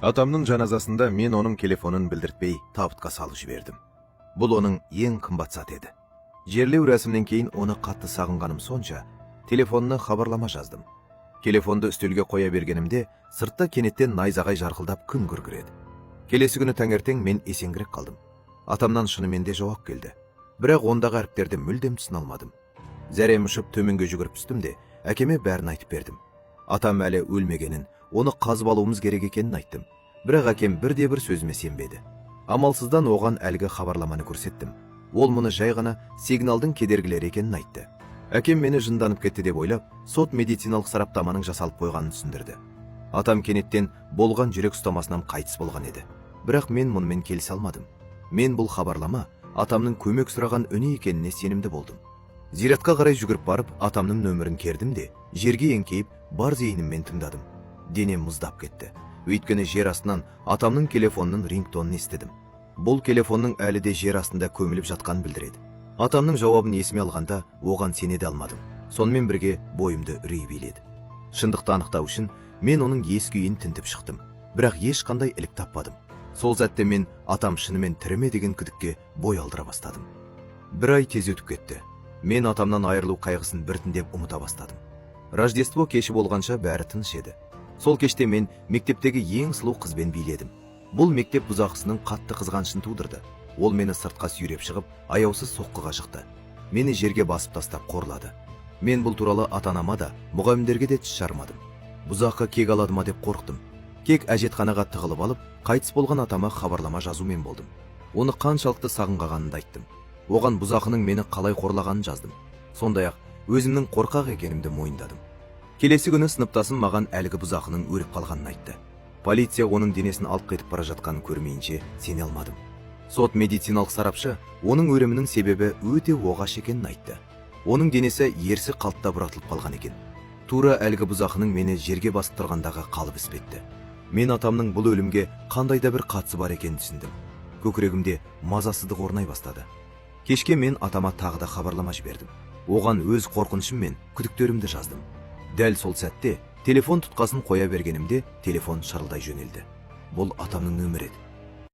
Атамның жаназасында мен оның телефонын білдіртпей табытқа салып жібердім. Бұл оның ең қымбат зат еді. Жерлеу рәсімнен кейін оны қатты сағынғаным сонша, телефонына хабарлама жаздым. Телефонды үстелге қоя бергенімде, сыртта кенеттен найзағай жарқылдап күн күркіреді. Келесі күні таңертең мен есеңгірек қалдым. Атамнан шынымен де жауап келді. Бірақ ондағы әріптерді мүлдем түсіне алмадым. Зәрем ұшып төменге жүгіріп түстім де, әкеме бәрін айтып бердім. Атам әлі өлмегенін, оны қазып алуымыз керек екенін айттым. Бірақ әкем бірде-бір сөзіме сенбеді. Амалсыздан оған әлгі хабарламаны көрсеттім. Ол мұны жай ғана сигналдың кедергілері екенін айтты. Әкем мені жынданып кетті деп ойлап, сот медициналық сараптаманың жасалып қойғанын түсіндірді. Атам кенеттен болған жүрек ұстамасынан қайтыс болған еді. Бірақ мен мұнымен келісе алмадым. Мен бұл хабарлама атамның көмек сұраған үні екеніне сенімді болдым. Зиратқа қарай жүгіріп барып, атамның нөмірін кердім де, жерге еңкейіп, бар зейініммен тыңдадым. Денем мұздап кетті. Өйткені жер астынан атамның телефонының рингтонын естідім. Бұл телефонның әлі де жер астында көміліп жатқанын білдіреді. Атамның жауабын есіме алғанда, оған сене де алмадым. Сонымен бірге бойымды үрей биледі. Шындықты анықтау үшін мен оның ес күйін тінтіп шықтым. Бірақ ешқандай ілік таппадым. Сол сәтте мен атам шынымен тірі ме деген күдікке бой алдыра бастадым. Бір ай тез өтіп кетті. Мен атамнан айырылу қайғысын біртіндеп ұмыта бастадым. Рождество кеші болғанша бәрі тыныш еді. Сол кеште мен мектептегі ең сұлу қызбен биледім. Бұл мектеп бұзақысының қатты қызғанышын тудырды. Ол мені сыртқа сүйреп шығып, аяусыз соққыға жықты. Мені жерге басып тастап қорлады. Мен бұл туралы ата-анама да, мұғалімдерге де тіс жармадым. Бұзақы кек алады ма деп қорықтым. Кек әжетханаға тығылып алып, қайтыс болған атама хабарлама жазумен болдым. Оны қаншалықты сағынғанымды айттым. Оған бұзақының мені қалай қорлағанын жаздым. Сондай-ақ өзімнің қорқақ екенімді мойындадым. Келесі күні сыныптасым маған әлгі бұзақының өліп қалғанын айтты. Полиция оның денесін алып кетіп бара жатқанын көрмейінше сене алмадым. Сот медициналық сарапшы оның өлімінің себебі өте оғаш екенін айтты. Оның денесі ерсі қалыпта бұратылып қалған екен. Тура әлгі бұзақының мені жерге басып тұрғандағы қалып іспетті. Мен атамның бұл өлімге қандай да бір қатысы бар екенін түсіндім. Көкірегімде мазасыздық орнай бастады. Кешке мен атама тағы да хабарлама жібердім. Оған өз қорқынышым мен күдіктерімді жаздым. Дәл сол сәтте телефон тұтқасын қоя бергенімде телефон шырылдай жөнелді. Бұл атамның нөмірі еді.